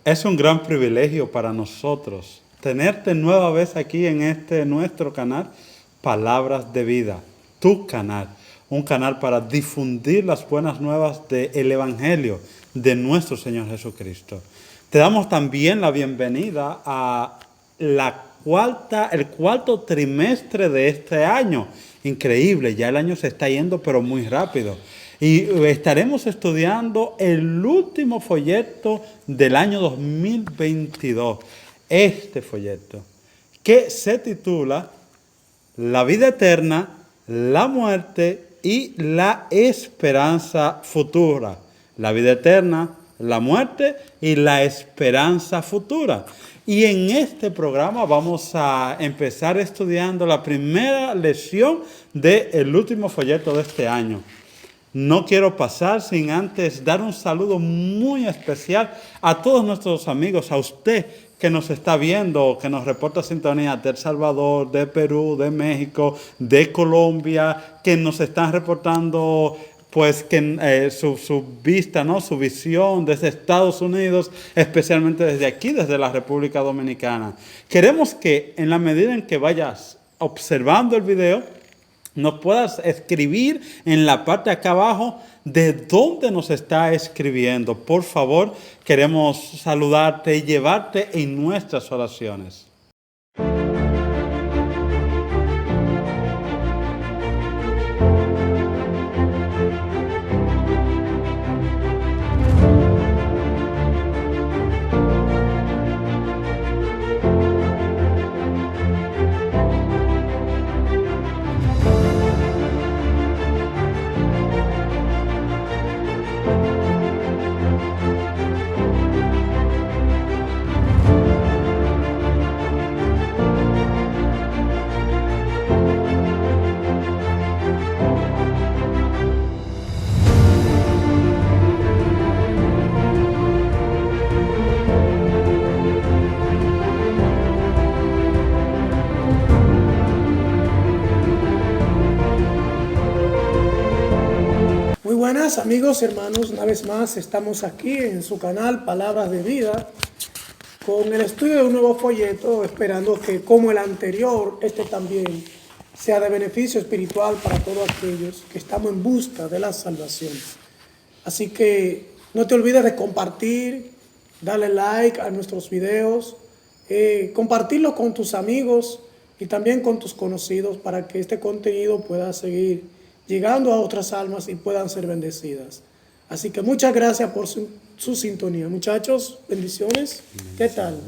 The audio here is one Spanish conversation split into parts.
Es un gran privilegio para nosotros tenerte nueva vez aquí en nuestro canal, Palabras de Vida, tu canal, un canal para difundir las buenas nuevas del Evangelio de nuestro Señor Jesucristo. Te damos también la bienvenida a el cuarto trimestre de este año. Increíble, ya el año se está yendo, pero muy rápido. Y estaremos estudiando el último folleto del año 2022. Este folleto, que se titula La vida eterna, la muerte y la esperanza futura. La vida eterna, la muerte y la esperanza futura. Y en este programa vamos a empezar estudiando la primera lección del último folleto de este año. No quiero pasar sin antes dar un saludo muy especial a todos nuestros amigos, a usted que nos está viendo, que nos reporta sintonía de El Salvador, de Perú, de México, de Colombia, que nos están reportando pues que su vista, ¿no? Su visión desde Estados Unidos, especialmente desde aquí, desde la República Dominicana. Queremos que en la medida en que vayas observando el video, nos puedas escribir en la parte de acá abajo de dónde nos está escribiendo. Por favor, queremos saludarte y llevarte en nuestras oraciones. Muy buenas amigos y hermanos, una vez más estamos aquí en su canal Palabras de Vida con el estudio de un nuevo folleto, esperando que como el anterior, este también sea de beneficio espiritual para todos aquellos que estamos en busca de la salvación. Así que no te olvides de compartir, darle like a nuestros videos, compartirlo con tus amigos y también con tus conocidos para que este contenido pueda seguir llegando a otras almas y puedan ser bendecidas. Así que muchas gracias por su sintonía. Muchachos, bendiciones. ¿Qué tal?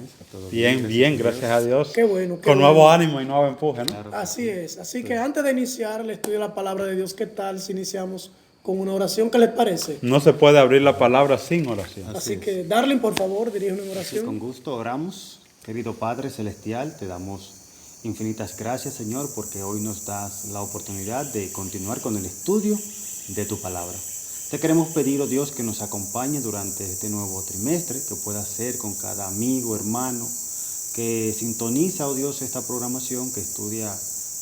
Bien, gracias a Dios. Qué bueno. Con nuevo ánimo y nuevo empuje, ¿no? Claro, así es. Así que antes de iniciar el estudio de la palabra de Dios, ¿qué tal si iniciamos con una oración? ¿Qué les parece? No se puede abrir la palabra sin oración. Así que, Darling, por favor, dirige una oración. Con gusto oramos. Querido Padre Celestial, te damos infinitas gracias, Señor, porque hoy nos das la oportunidad de continuar con el estudio de tu palabra. Te queremos pedir, oh Dios, que nos acompañe durante este nuevo trimestre, que pueda ser con cada amigo, hermano, que sintoniza, oh Dios, esta programación, que estudia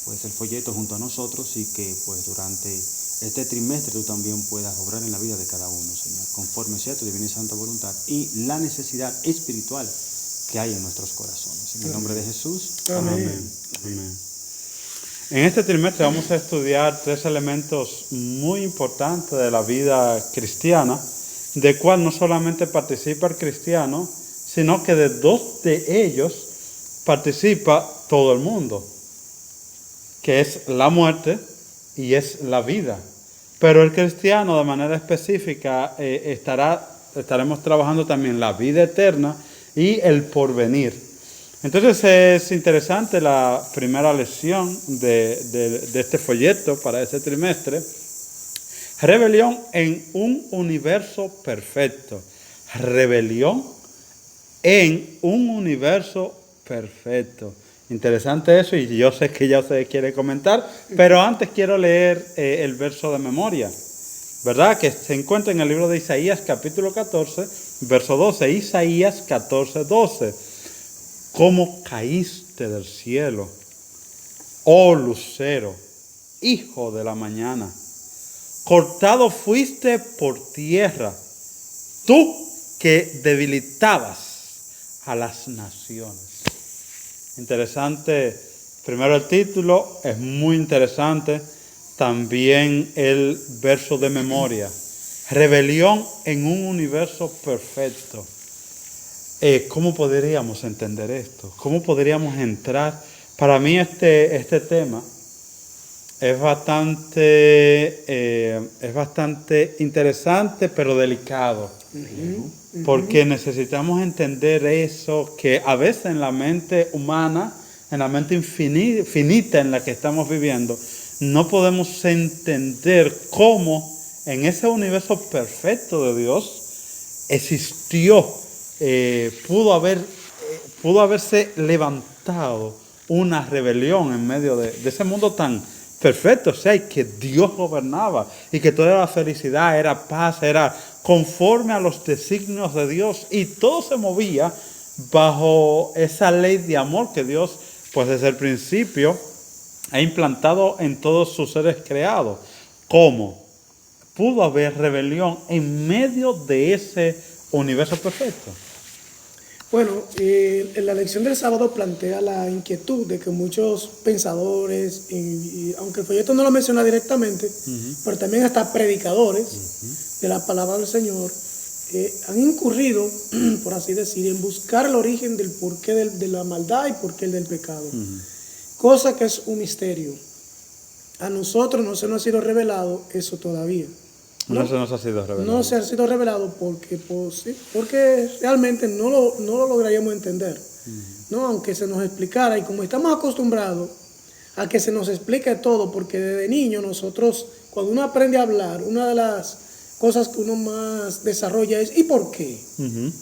pues el folleto junto a nosotros y que pues durante este trimestre tú también puedas obrar en la vida de cada uno, Señor, conforme sea tu divina y santa voluntad y la necesidad espiritual que hay en nuestros corazones. En el nombre de Jesús. Amén. Amén. En este trimestre vamos a estudiar tres elementos muy importantes de la vida cristiana, de cual no solamente participa el cristiano, sino que de dos de ellos participa todo el mundo, que es la muerte y es la vida. Pero el cristiano de manera específica estaremos trabajando también la vida eterna y el porvenir. Entonces es interesante la primera lección de este folleto para este trimestre. Rebelión en un universo perfecto. Rebelión en un universo perfecto. Interesante eso y yo sé que ya ustedes quieren comentar, pero antes quiero leer el verso de memoria, ¿verdad? Que se encuentra en el libro de Isaías capítulo 14, verso 12. Isaías 14, 12. ¿Cómo caíste del cielo, oh lucero, hijo de la mañana? Cortado fuiste por tierra, tú que debilitabas a las naciones. Interesante, primero el título, es muy interesante. También el verso de memoria. Rebelión en un universo perfecto. ¿Cómo podríamos entender esto? ¿Cómo podríamos entrar? Para mí este tema es bastante interesante, pero delicado. Porque necesitamos entender eso que a veces en la mente humana, en la mente finita en la que estamos viviendo, no podemos entender cómo en ese universo perfecto de Dios existió, pudo haberse levantado una rebelión en medio de ese mundo tan perfecto, o sea, y que Dios gobernaba y que toda la felicidad era paz, era conforme a los designios de Dios, y todo se movía bajo esa ley de amor que Dios, pues desde el principio, ha implantado en todos sus seres creados. ¿Cómo pudo haber rebelión en medio de ese universo perfecto? Bueno, en la lección del sábado plantea la inquietud de que muchos pensadores, y aunque el folleto no lo menciona directamente, pero también hasta predicadores de la palabra del Señor, han incurrido, por así decir, en buscar el origen del porqué de la maldad y porqué del pecado. Cosa que es un misterio. A nosotros no se nos ha sido revelado eso todavía. No se nos ha sido revelado. No se ha sido revelado porque realmente no lo lograríamos entender. ¿No? Aunque se nos explicara, y como estamos acostumbrados a que se nos explique todo, porque desde niño nosotros, cuando uno aprende a hablar, una de las cosas que uno más desarrolla es ¿y por qué?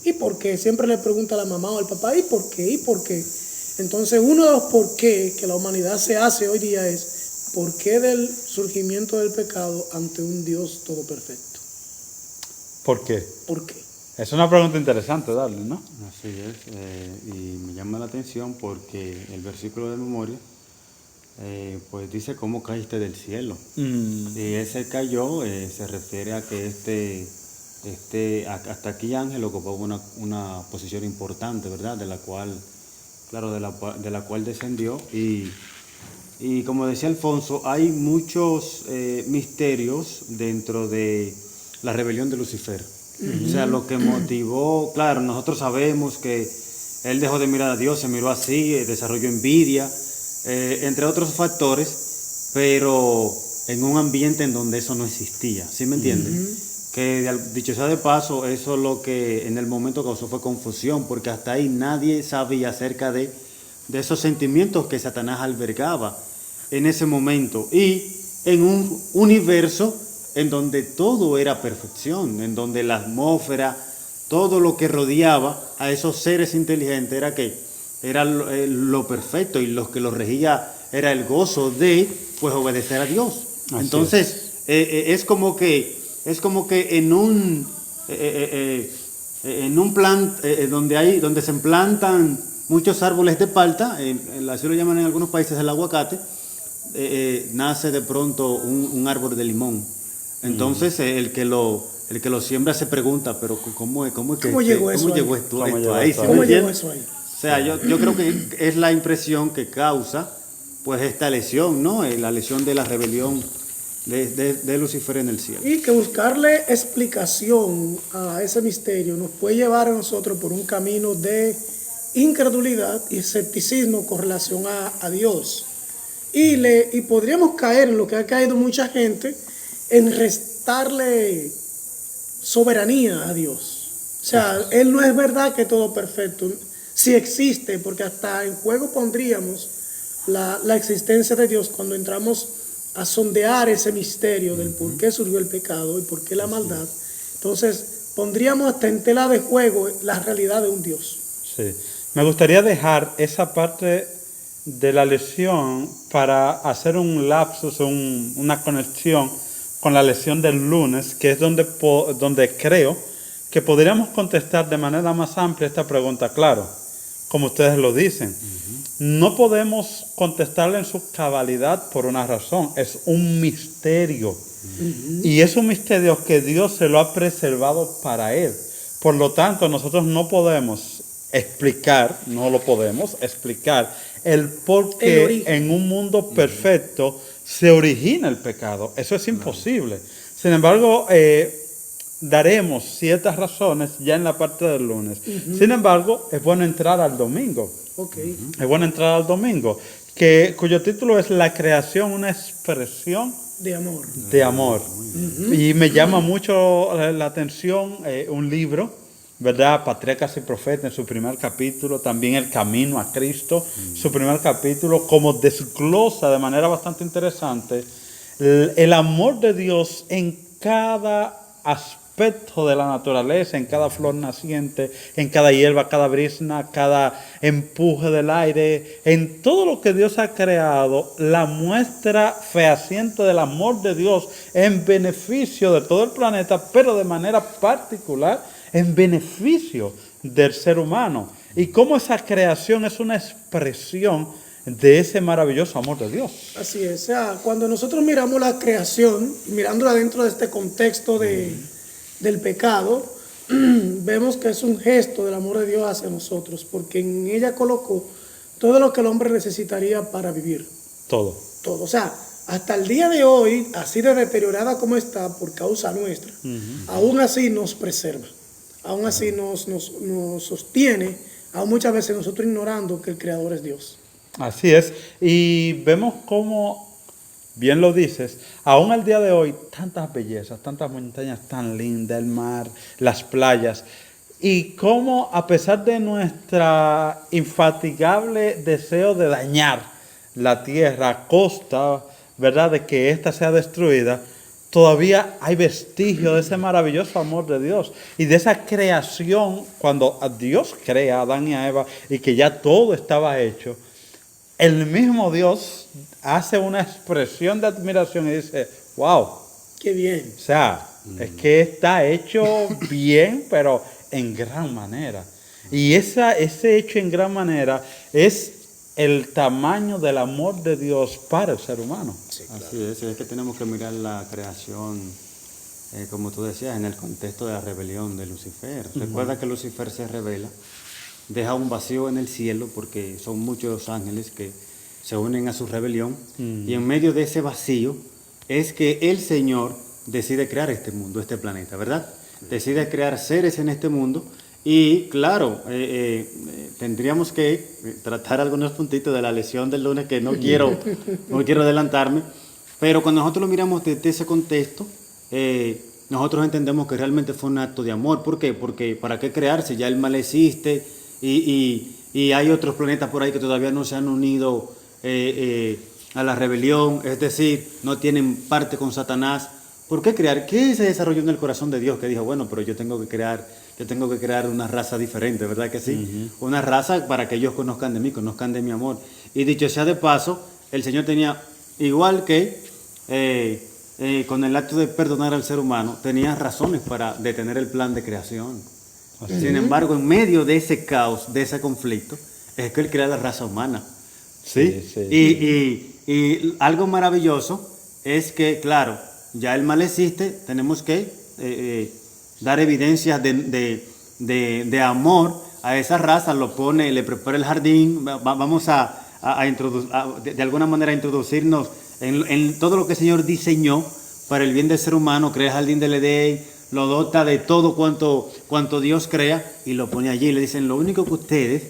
¿Y por qué? Siempre le pregunta a la mamá o al papá ¿y por qué? ¿Y por qué? Entonces uno de los por qué que la humanidad se hace hoy día es ¿por qué del surgimiento del pecado ante un Dios todo perfecto? ¿Por qué? ¿Por qué? Es una pregunta interesante darle, ¿no? Así es, y me llama la atención porque el versículo de memoria pues dice cómo caíste del cielo. Y ese cayó se refiere a que hasta aquí Ángel ocupaba una posición importante, ¿verdad? De la cual descendió. Y como decía Alfonso, hay muchos misterios dentro de la rebelión de Lucifer. O sea, lo que motivó, claro, nosotros sabemos que él dejó de mirar a Dios, se miró así, desarrolló envidia, entre otros factores, pero en un ambiente en donde eso no existía, ¿sí me entienden? Que dicho sea de paso, eso lo que en el momento causó fue confusión, porque hasta ahí nadie sabía acerca de esos sentimientos que Satanás albergaba en ese momento, y en un universo en donde todo era perfección, en donde la atmósfera, todo lo que rodeaba a esos seres inteligentes era lo perfecto, y lo que los regía era el gozo de pues obedecer a Dios. Así entonces es como que en un plan donde se plantan muchos árboles de palta, así lo llaman en algunos países el aguacate, nace de pronto un árbol de limón. Entonces el que lo siembra se pregunta, pero ¿cómo llegó esto ahí? ¿Cómo llegó eso ahí? O sea, yo creo que es la impresión que causa pues esta lesión, ¿no? La lesión de la rebelión de Lucifer en el cielo. Y que buscarle explicación a ese misterio nos puede llevar a nosotros por un camino de incredulidad y escepticismo con relación a Dios. Y podríamos caer en lo que ha caído mucha gente, en restarle soberanía a Dios. O sea, Él no es verdad que todo perfecto. Sí existe, porque hasta en juego pondríamos la existencia de Dios cuando entramos a sondear ese misterio del por qué surgió el pecado y por qué la maldad. Entonces, pondríamos hasta en tela de juego la realidad de un Dios. Sí. Me gustaría dejar esa parte de la lección para hacer un lapsus, una conexión con la lección del lunes, que es donde creo que podríamos contestar de manera más amplia esta pregunta. Claro, como ustedes lo dicen, no podemos contestarla en su cabalidad por una razón, es un misterio. Y es un misterio que Dios se lo ha preservado para Él. Por lo tanto, nosotros no podemos explicar, no lo podemos explicar, el por El qué origen. en un mundo perfecto se origina el pecado. Eso es imposible. Sin embargo, daremos ciertas razones ya en la parte del lunes. Sin embargo, es bueno entrar al domingo. Ok. Es bueno entrar al domingo, cuyo título es La creación, una expresión De amor. de amor. Y me llama mucho la atención un libro, ¿verdad? Patriarcas y Profetas, en su primer capítulo, también El Camino a Cristo, su primer capítulo, como desglosa de manera bastante interesante el amor de Dios en cada aspecto de la naturaleza, en cada flor naciente, en cada hierba, cada brisna, cada empuje del aire, en todo lo que Dios ha creado, la muestra fehaciente del amor de Dios en beneficio de todo el planeta, pero de manera particular en beneficio del ser humano. Y cómo esa creación es una expresión de ese maravilloso amor de Dios. Así es. O sea, cuando nosotros miramos la creación, mirándola dentro de este contexto del pecado, vemos que es un gesto del amor de Dios hacia nosotros, porque en ella colocó todo lo que el hombre necesitaría para vivir. Todo. Todo. O sea, hasta el día de hoy, así de deteriorada como está por causa nuestra, aún así nos preserva, aún así nos sostiene, aún muchas veces nosotros ignorando que el Creador es Dios. Así es. Y vemos cómo, bien lo dices, aún al día de hoy, tantas bellezas, tantas montañas tan lindas, el mar, las playas, y cómo a pesar de nuestra infatigable deseo de dañar la tierra a costa, ¿verdad?, de que ésta sea destruida, todavía hay vestigios de ese maravilloso amor de Dios y de esa creación, cuando Dios crea a Adán y a Eva y que ya todo estaba hecho. El mismo Dios hace una expresión de admiración y dice, wow, Qué bien. o sea, es que está hecho bien, pero en gran manera. Y ese hecho en gran manera es el tamaño del amor de Dios para el ser humano. Sí, claro. Así es que tenemos que mirar la creación, como tú decías, en el contexto de la rebelión de Lucifer. Recuerda que Lucifer se rebela, deja un vacío en el cielo porque son muchos los ángeles que se unen a su rebelión y en medio de ese vacío es que el Señor decide crear este mundo, este planeta, ¿verdad? Decide crear seres en este mundo y claro, tendríamos que tratar algunos puntitos de la lección del lunes que no quiero adelantarme, pero cuando nosotros lo miramos desde ese contexto, nosotros entendemos que realmente fue un acto de amor. ¿Por qué? Porque ¿para qué crearse? Ya el mal existe y hay otros planetas por ahí que todavía no se han unido a la rebelión, es decir, no tienen parte con Satanás. ¿Por qué crear? ¿Qué se desarrolló en el corazón de Dios? Que dijo, bueno, pero yo tengo que crear una raza diferente, ¿verdad que sí? Una raza para que ellos conozcan de mí, conozcan de mi amor. Y dicho sea de paso, el Señor tenía, igual que con el acto de perdonar al ser humano, tenía razones para detener el plan de creación. Sin embargo, en medio de ese caos, de ese conflicto, es que Él crea la raza humana. ¿Sí? Y algo maravilloso es que, claro, ya el mal existe, tenemos que dar evidencias de amor a esa raza, le prepara el jardín, vamos de alguna manera a introducirnos en todo lo que el Señor diseñó para el bien del ser humano, crea el jardín del Edén, lo dota de todo cuanto Dios crea y lo pone allí y le dicen, lo único que ustedes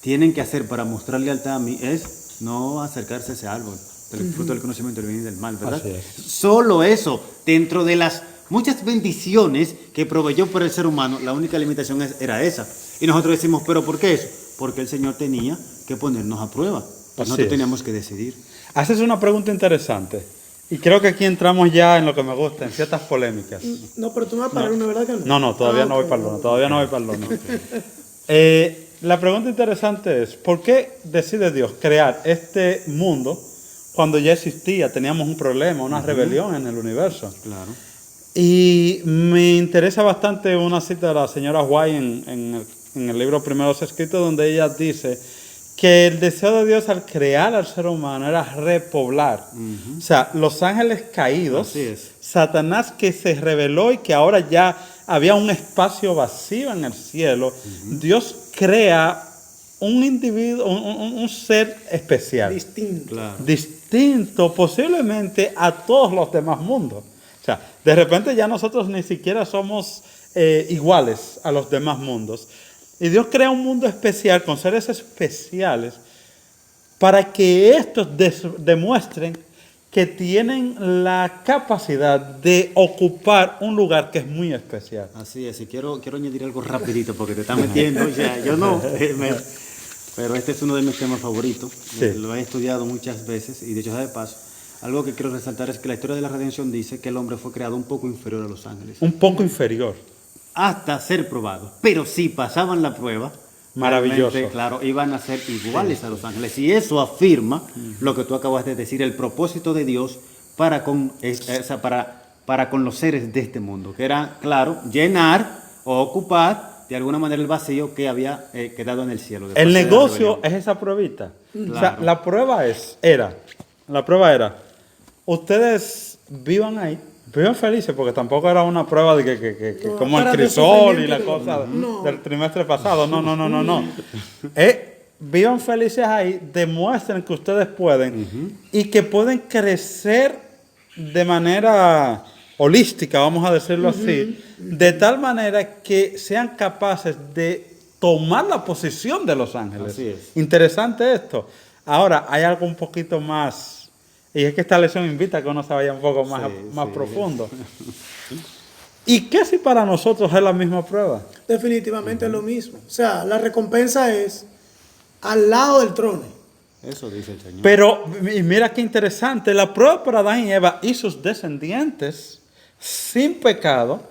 tienen que hacer para mostrar lealtad a mí es no acercarse a ese árbol del fruto del conocimiento del bien y del mal, ¿verdad? Solo eso, dentro de las muchas bendiciones que proveyó por el ser humano, la única limitación era esa. Y nosotros decimos, ¿pero por qué eso? Porque el Señor tenía que ponernos a prueba. Nosotros teníamos que decidir. Haces una pregunta interesante. Y creo que aquí entramos ya en lo que me gusta, en ciertas polémicas. No, pero tú me vas a parar una, ¿verdad que no? No, todavía no voy para el lunes, todavía no voy para el lunes. La pregunta interesante es, ¿por qué decide Dios crear este mundo cuando ya existía? Teníamos un problema, una rebelión en el universo. Claro. Y me interesa bastante una cita de la señora White en el libro Primeros Escritos, donde ella dice que el deseo de Dios al crear al ser humano era repoblar. O sea, los ángeles caídos, Satanás que se rebeló y que ahora ya había un espacio vacío en el cielo, Dios crea un individuo, un ser especial. Distinto. Claro. Distinto posiblemente a todos los demás mundos. O sea, de repente ya nosotros ni siquiera somos iguales a los demás mundos. Y Dios crea un mundo especial con seres especiales para que estos demuestren que tienen la capacidad de ocupar un lugar que es muy especial. Así es, y quiero añadir algo rapidito porque te está metiendo, yo no, pero este es uno de mis temas favoritos, Sí. Lo he estudiado muchas veces y de hecho, de paso, algo que quiero resaltar es que la historia de la redención dice que el hombre fue creado un poco inferior a los ángeles, Un poco inferior. hasta ser probado, pero si pasaban la prueba, Maravilloso. realmente, claro, iban a ser iguales a los ángeles, y eso afirma lo que tú acabas de decir, el propósito de Dios para con los seres de este mundo, que era, claro, llenar o ocupar de alguna manera el vacío que había quedado en el cielo. después El de la negocio rebelión. es esa pruebita. O sea, Claro. la prueba era, ustedes vivan felices, porque tampoco era una prueba de que No, como el para crisol y de la sufrimiento, cosa no. del trimestre pasado. No. Vivan felices ahí, demuestren que ustedes pueden y que pueden crecer de manera holística, vamos a decirlo así, de tal manera que sean capaces de tomar la posición de los ángeles. Así es. Interesante esto. Ahora, hay algo un poquito más, y es que esta lección invita a que uno se vaya un poco más, más Sí. profundo. ¿Y qué si para nosotros es la misma prueba? Definitivamente es lo mismo. O sea, la recompensa es al lado del trono. Eso dice el Señor. Pero y mira qué interesante, la prueba para Adán y Eva y sus descendientes sin pecado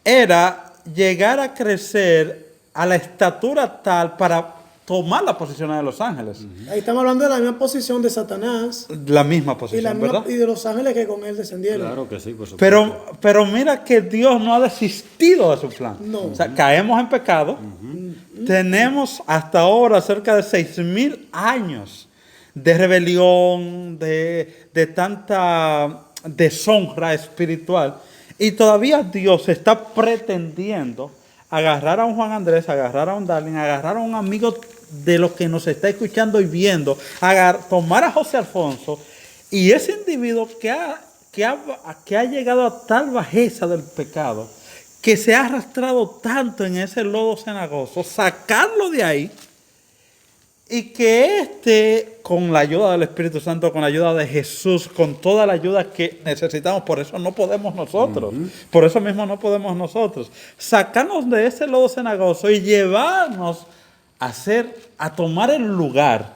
era llegar a crecer a la estatura tal para tomar la posición de los ángeles. Ahí estamos hablando de la misma posición de Satanás La misma y, la posición, misma- ¿verdad? y de los ángeles que con él descendieron. Claro que sí, por supuesto. Pero mira que Dios no ha desistido de su plan. No. O sea, caemos en pecado. Tenemos hasta ahora cerca de 6,000 años de rebelión, de tanta deshonra espiritual. Y todavía Dios está pretendiendo agarrar a un Juan Andrés, agarrar a un Darling, agarrar a un amigo de los que nos está escuchando y viendo, tomar a José Alfonso y ese individuo que ha llegado a tal bajeza del pecado, que se ha arrastrado tanto en ese lodo cenagoso, sacarlo de ahí y que con la ayuda del Espíritu Santo, con la ayuda de Jesús, con toda la ayuda que necesitamos, por eso no podemos nosotros, por eso mismo no podemos nosotros, sacarnos de ese lodo cenagoso y llevarnos a tomar el lugar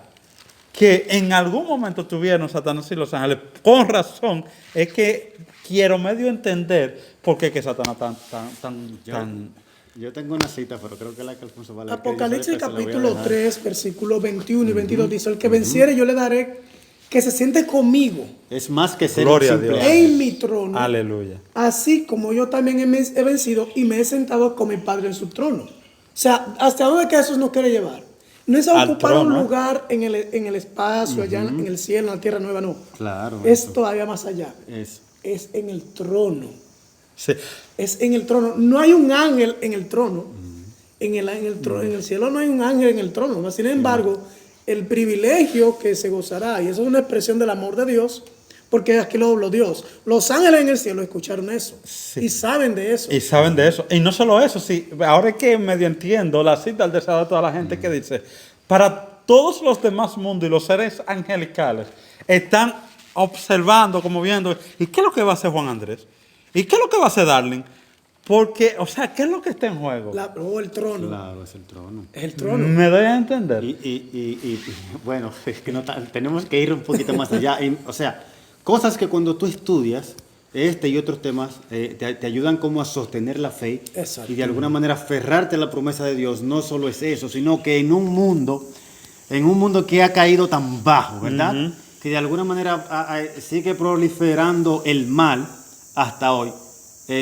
que en algún momento tuvieron Satanás y los ángeles. Con razón, es que quiero medio entender por qué que Satanás tan Yo tengo una cita, pero creo que la que Alfonso va a leer. Apocalipsis que yo soy el que se la voy a capítulo dejar. 3, versículos 21 y 22 dice, el que venciere yo le daré que se siente conmigo Es más que ser Gloria a un simple Dios. ángel. en mi trono, Aleluya. así como yo también he vencido y me he sentado con mi Padre en su trono. O sea, ¿hasta dónde que Jesús nos quiere llevar? No es a Al ocupar trono. un lugar en el espacio, allá en el cielo, en la tierra nueva, no. Claro. Es eso. todavía más allá. Eso. Es en el trono. Sí. Es en el trono. No hay un ángel en el trono. En el cielo no hay un ángel en el trono. Mas, sin embargo, el privilegio que se gozará, y eso es una expresión del amor de Dios, porque aquí lo habló Dios. Los ángeles en el cielo escucharon eso Sí. y saben de eso. Y saben de eso. Y no solo eso, sí, ahora es que medio entiendo la cita del deseo de toda la gente que dice, para todos los demás mundos y los seres angelicales están observando, como viendo, ¿y qué es lo que va a hacer Juan Andrés? ¿Y qué es lo que va a hacer Darling? Porque, o sea, ¿qué es lo que está en juego? El trono. Claro, es el trono. Es el trono. ¿Me doy a entender? Y bueno, es que tenemos que ir un poquito más allá. O sea, cosas que cuando tú estudias este y otros temas te ayudan como a sostener la fe Exacto. y de alguna manera aferrarte a la promesa de Dios. No solo es eso, sino que en un mundo que ha caído tan bajo, ¿verdad? Que de alguna manera sigue proliferando el mal hasta hoy.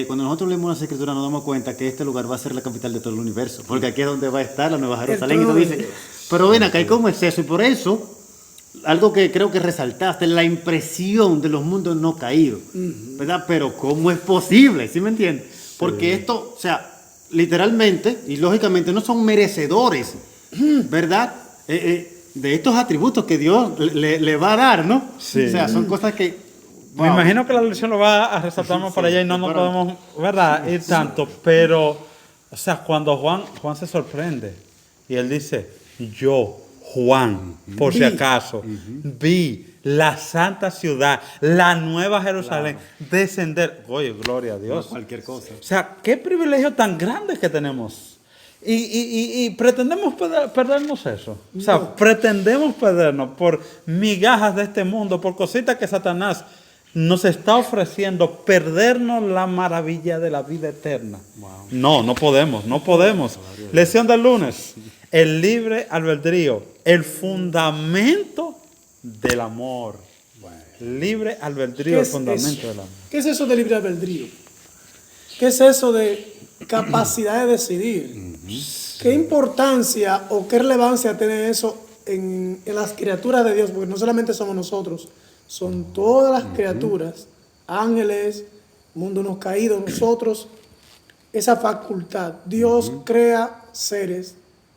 Cuando nosotros leemos las Escrituras nos damos cuenta que este lugar va a ser la capital de todo el universo, porque aquí es donde va a estar la Nueva Jerusalén. Y tú dices, pero ven acá, ¿y cómo es eso? Y por eso, algo que creo que resaltaste, la impresión de los mundos no caídos, ¿verdad? Pero ¿cómo es posible? ¿Sí me entiendes? Porque esto, o sea, literalmente y lógicamente no son merecedores, ¿verdad? De estos atributos que Dios le va a dar, ¿no? Sí. O sea, son cosas que... Me imagino que la lección lo va a resaltar más para allá y no nos podemos, ¿verdad?, ir tanto. Pero, o sea, cuando Juan se sorprende y él dice, yo, Juan, por si acaso, vi la santa ciudad, la nueva Jerusalén, descender. Oye, gloria a Dios. No, cualquier cosa. O sea, qué privilegio tan grande que tenemos. Y pretendemos perdernos eso. O sea, pretendemos perdernos por migajas de este mundo, por cositas que Satanás nos está ofreciendo, perdernos la maravilla de la vida eterna. Wow. No podemos. Lección del lunes. El libre albedrío, el fundamento del amor. Bueno. Libre albedrío, el fundamento del amor. ¿Qué es eso de libre albedrío? ¿Qué es eso de capacidad de decidir? ¿Qué importancia o qué relevancia tiene eso en las criaturas de Dios? Porque no solamente somos nosotros, son todas las criaturas, ángeles, mundo no caído, nosotros, esa facultad. Dios crea seres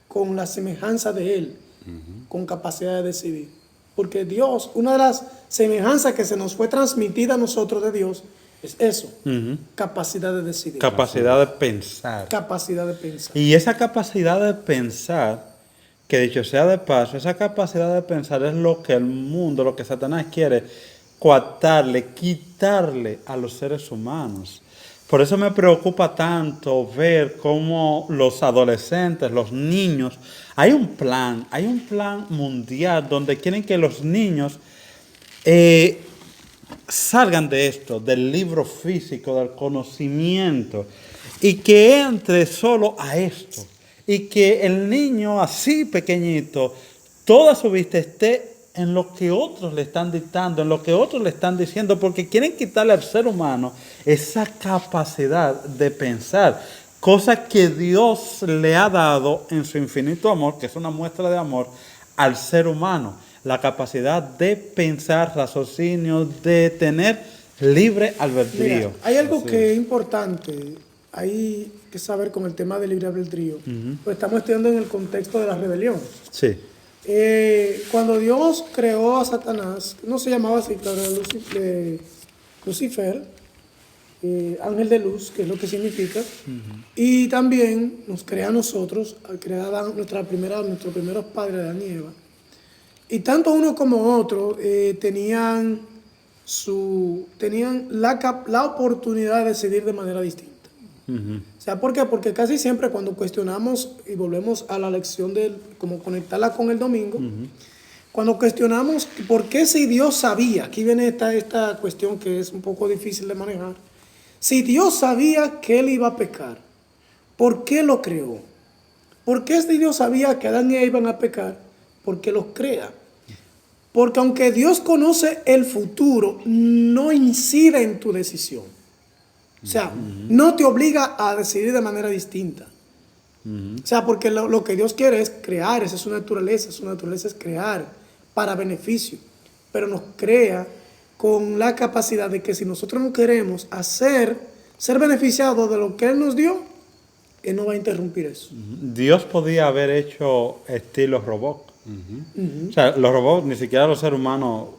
con la semejanza de Él, con capacidad de decidir. Porque Dios, una de las semejanzas que se nos fue transmitida a nosotros de Dios, es eso, capacidad de decidir. Capacidad de pensar. Capacidad de pensar. Y esa capacidad de pensar, que dicho sea de paso, esa capacidad de pensar es lo que el mundo, lo que Satanás quiere coartarle, quitarle a los seres humanos. Por eso me preocupa tanto ver cómo los adolescentes, los niños, hay un plan mundial donde quieren que los niños salgan de esto, del libro físico, del conocimiento, y que entre solo a esto. Y que el niño así pequeñito, toda su vista esté en lo que otros le están dictando, en lo que otros le están diciendo, porque quieren quitarle al ser humano esa capacidad de pensar, cosa que Dios le ha dado en su infinito amor, que es una muestra de amor al ser humano, la capacidad de pensar, raciocinio, de tener libre albedrío. Mira, hay algo que es importante, hay que saber con el tema del libre albedrío, pues estamos estudiando en el contexto de la rebelión. Sí. Cuando Dios creó a Satanás, no se llamaba así, claro, Lucifer, ángel de luz, que es lo que significa, y también nos crea a nosotros, al crear a nuestros primeros padres, Adán y Eva, y tanto uno como otro tenían la oportunidad de decidir de manera distinta. O sea, ¿por qué? Porque casi siempre cuando cuestionamos, y volvemos a la lección de cómo conectarla con el domingo, cuando cuestionamos por qué si Dios sabía, aquí viene esta cuestión que es un poco difícil de manejar, si Dios sabía que él iba a pecar, ¿por qué lo creó? ¿Por qué si Dios sabía que Adán y Eva iban a pecar? ¿Por qué los crea? Porque aunque Dios conoce el futuro, no incide en tu decisión. O sea, no te obliga a decidir de manera distinta. O sea, porque lo que Dios quiere es crear, esa es su naturaleza. Su naturaleza es crear para beneficio. Pero nos crea con la capacidad de que si nosotros no queremos ser beneficiados de lo que Él nos dio, Él no va a interrumpir eso. Dios podía haber hecho estilos robots. O sea, los robots, ni siquiera los seres humanos,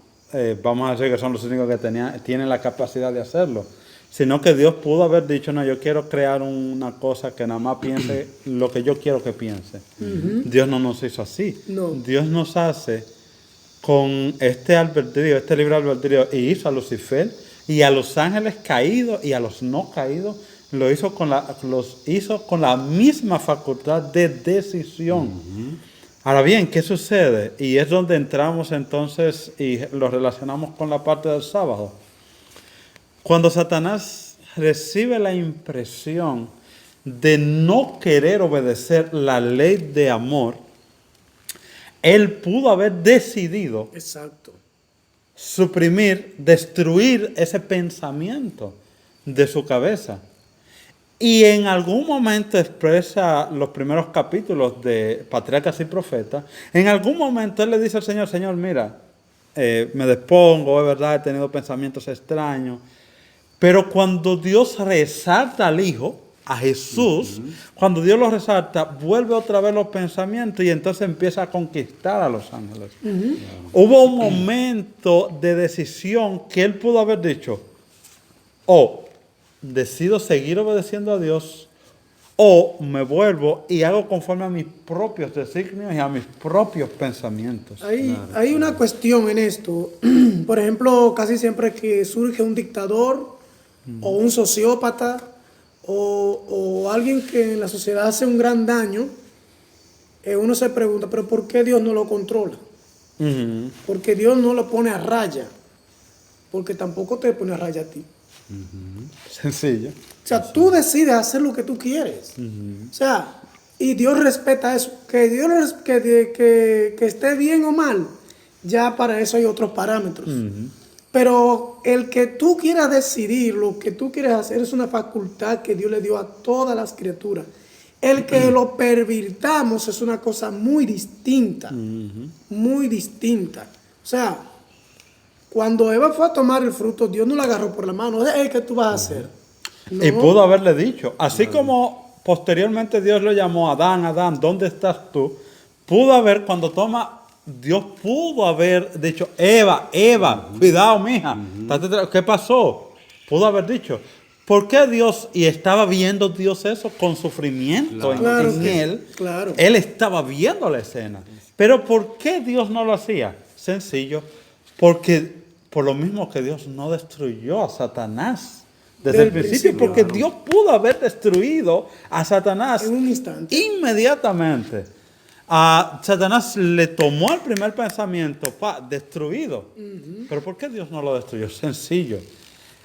vamos a decir que son los únicos que tienen la capacidad de hacerlo. Sino que Dios pudo haber dicho, no, yo quiero crear una cosa que nada más piense lo que yo quiero que piense. Dios no nos hizo así. No. Dios nos hace con este albedrío, este libre albedrío, y hizo a Lucifer y a los ángeles caídos y a los no caídos, los hizo con la misma facultad de decisión. Ahora bien, ¿qué sucede? Y es donde entramos entonces y lo relacionamos con la parte del sábado. Cuando Satanás recibe la impresión de no querer obedecer la ley de amor, él pudo haber decidido suprimir, destruir ese pensamiento de su cabeza. Y en algún momento expresa los primeros capítulos de Patriarcas y Profetas. En algún momento él le dice al Señor, Señor, mira, me despongo, es verdad, he tenido pensamientos extraños. Pero cuando Dios resalta al Hijo, a Jesús, cuando Dios lo resalta, vuelve otra vez los pensamientos y entonces empieza a conquistar a los ángeles. Hubo un momento de decisión que él pudo haber dicho, o decido seguir obedeciendo a Dios, o me vuelvo y hago conforme a mis propios designios y a mis propios pensamientos. Hay una cuestión en esto. Por ejemplo, casi siempre que surge un dictador o un sociópata o alguien que en la sociedad hace un gran daño, uno se pregunta, pero ¿por qué Dios no lo controla? Porque Dios no lo pone a raya, porque tampoco te pone a raya a ti. Sencillo. O sea, tú decides hacer lo que tú quieres. O sea, y Dios respeta eso. Que Dios que esté bien o mal, ya para eso hay otros parámetros. Pero el que tú quieras decidir lo que tú quieres hacer es una facultad que Dios le dio a todas las criaturas. El que lo pervirtamos es una cosa muy distinta. Muy distinta. O sea, cuando Eva fue a tomar el fruto, Dios no la agarró por la mano. ¿Qué tú vas a hacer? No. Y pudo haberle dicho, así como posteriormente Dios lo llamó Adán, Adán, ¿dónde estás tú? Pudo haber, cuando toma, Dios pudo haber dicho, Eva, cuidado, mija, ¿qué pasó? Pudo haber dicho, ¿por qué Dios? Y estaba viendo Dios eso con sufrimiento en él. Claro. Él estaba viendo la escena. Pero ¿por qué Dios no lo hacía? Sencillo, porque por lo mismo que Dios no destruyó a Satanás desde el principio, porque claro. Dios pudo haber destruido a Satanás En un instante. inmediatamente. A Satanás le tomó el primer pensamiento, destruido. Pero ¿por qué Dios no lo destruyó? Sencillo.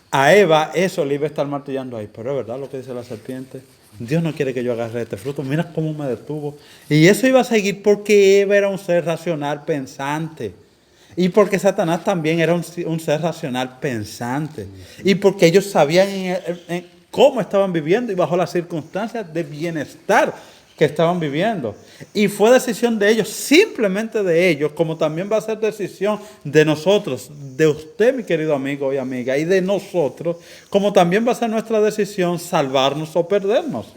A Eva eso le iba a estar martillando ahí, pero es verdad lo que dice la serpiente. Dios no quiere que yo agarre este fruto, mira cómo me detuvo. Y eso iba a seguir porque Eva era un ser racional pensante. Y porque Satanás también era un ser racional pensante. Y porque ellos sabían en cómo estaban viviendo y bajo las circunstancias de bienestar que estaban viviendo. Y fue decisión de ellos, simplemente de ellos, como también va a ser decisión de nosotros, de usted, mi querido amigo y amiga, y de nosotros, como también va a ser nuestra decisión salvarnos o perdernos.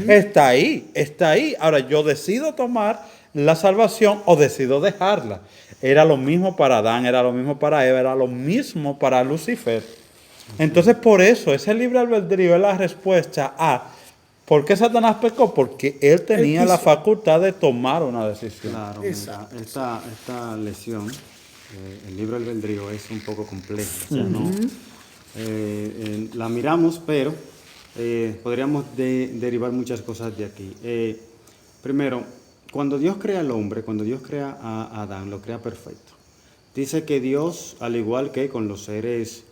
Está ahí, está ahí. Ahora, yo decido tomar la salvación o decido dejarla. Era lo mismo para Adán, era lo mismo para Eva, era lo mismo para Lucifer. Entonces, por eso, ese libre albedrío es la respuesta a ¿por qué Satanás pecó? Porque él tenía la facultad de tomar una decisión. Claro, mira, esta lección, el libre albedrío, es un poco compleja. O sea, no, la miramos, pero podríamos derivar muchas cosas de aquí. Primero, cuando Dios crea al hombre, cuando Dios crea a Adán, lo crea perfecto. Dice que Dios, al igual que con los seres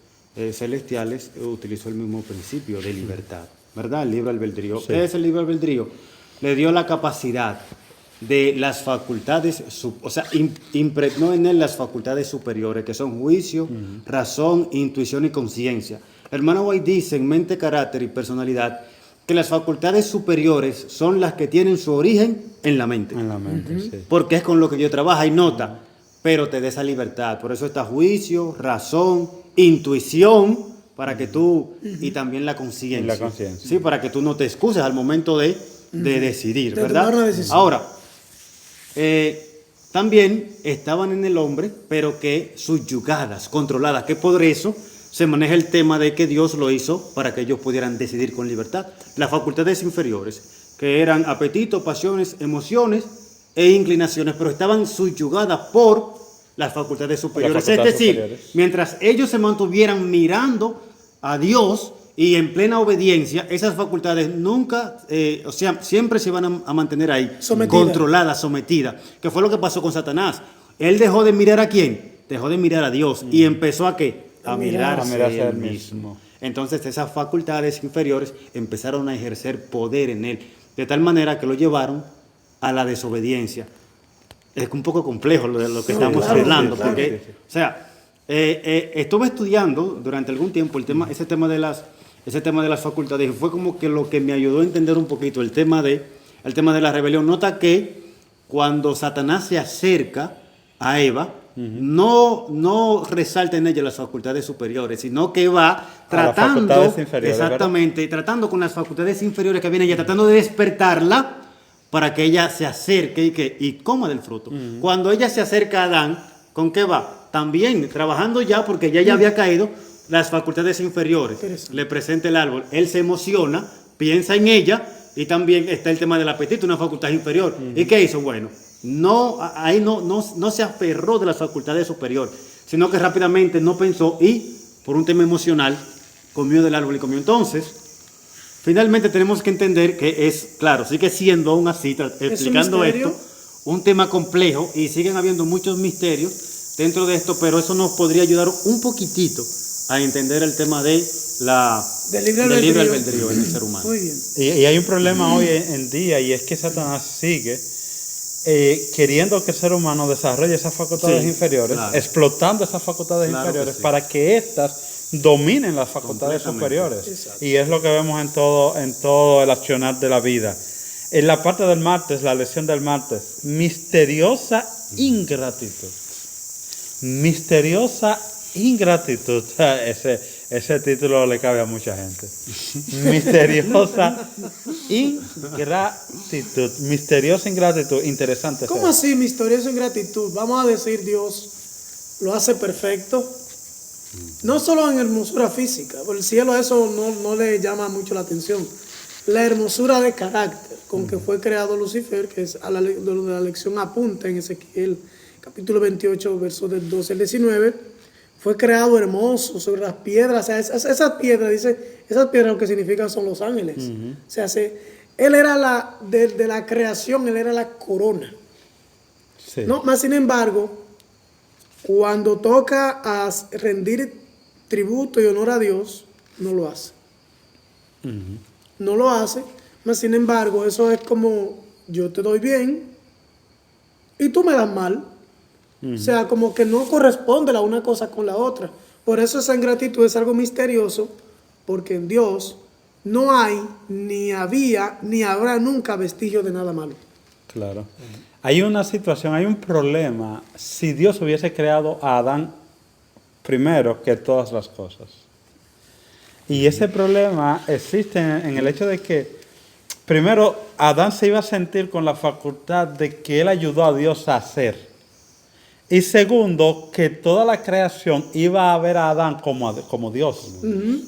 celestiales, utilizó el mismo principio de libertad, ¿verdad? El libre albedrío. Sí. ¿Qué es el libre albedrío? Le dio la capacidad de las facultades, o sea, impregnó en él las facultades superiores, que son juicio, razón, intuición y conciencia. El hermano White dice en Mente, Carácter y Personalidad que las facultades superiores son las que tienen su origen en la mente. En la mente, sí. Porque es con lo que Dios trabaja y nota, pero te da esa libertad. Por eso está juicio, razón, intuición, para que tú, y también la conciencia. Y la conciencia. Sí, para que tú no te excuses al momento de decidir, De ¿verdad? tomar una decisión. Ahora, también estaban en el hombre, pero que subyugadas, controladas, que por eso se maneja el tema de que Dios lo hizo para que ellos pudieran decidir con libertad. Las facultades inferiores, que eran apetitos, pasiones, emociones e inclinaciones, pero estaban subyugadas por las facultades superiores. facultades Es decir, superiores. mientras ellos se mantuvieran mirando a Dios y en plena obediencia, esas facultades nunca, o sea, siempre se van a mantener ahí, Sometida. controladas, sometidas. ¿Qué fue lo que pasó con Satanás? Él dejó de mirar a quién, dejó de mirar a Dios y empezó a ¿qué? A mirarse a él mismo. Entonces esas facultades inferiores empezaron a ejercer poder en él, de tal manera que lo llevaron a la desobediencia. Es un poco complejo lo que estamos claro, hablando, sí, claro. porque, o sea, estuve estudiando durante algún tiempo ese tema de las facultades, y fue como que lo que me ayudó a entender un poquito el tema de la rebelión. Nota que cuando Satanás se acerca a Eva, no resalta en ella las facultades superiores, sino que va las tratando, facultades inferiores, exactamente, tratando con las facultades inferiores que viene ella, tratando de despertarla para que ella se acerque y coma del fruto. Cuando ella se acerca a Adán, ¿con qué va? También trabajando ya, porque ya había caído, las facultades inferiores. Le presenta el árbol, él se emociona, piensa en ella, y también está el tema del apetito, una facultad inferior. ¿Y qué hizo? Bueno, ahí no se aferró de las facultades superiores, sino que rápidamente no pensó y, por un tema emocional, comió del árbol y comió. Entonces, finalmente tenemos que entender que es, claro, sigue siendo aún así, explicando esto, un tema complejo y siguen habiendo muchos misterios dentro de esto, pero eso nos podría ayudar un poquitito a entender el tema de del libre albedrío en el ser humano. Muy bien. Y hay un problema hoy en día, y es que Satanás sigue queriendo que el ser humano desarrolle esas facultades inferiores, claro, explotando esas facultades inferiores para que éstas dominen las facultades superiores. Exacto. Y es lo que vemos en todo el accionar de la vida. En la parte del martes, la lección del martes, misteriosa ingratitud. Misteriosa ingratitud. Ese título le cabe a mucha gente. Misteriosa ingratitud. Misteriosa ingratitud. Interesante. ¿Cómo así misteriosa ingratitud? Vamos a decir, Dios lo hace perfecto. No solo en hermosura física, por el cielo eso no le llama mucho la atención. La hermosura de carácter con que fue creado Lucifer, que es a la lección apunta en Ezequiel capítulo 28, versos del 12 al 19, fue creado hermoso sobre las piedras. O sea, esas piedras, dice, esas piedras lo que significan son los ángeles. O sea, él era de la creación, él era la corona. Sí. No, más sin embargo, cuando toca a rendir tributo y honor a Dios, no lo hace. No lo hace, más sin embargo, eso es como yo te doy bien y tú me das mal. O sea, como que no corresponde la una cosa con la otra. Por eso esa ingratitud es algo misterioso, porque en Dios no hay, ni había, ni habrá nunca vestigio de nada malo. Claro. Hay una situación, hay un problema si Dios hubiese creado a Adán primero que todas las cosas. Y ese problema existe en el hecho de que, primero, Adán se iba a sentir con la facultad de que él ayudó a Dios a hacer. Y segundo, que toda la creación iba a ver a Adán como Dios.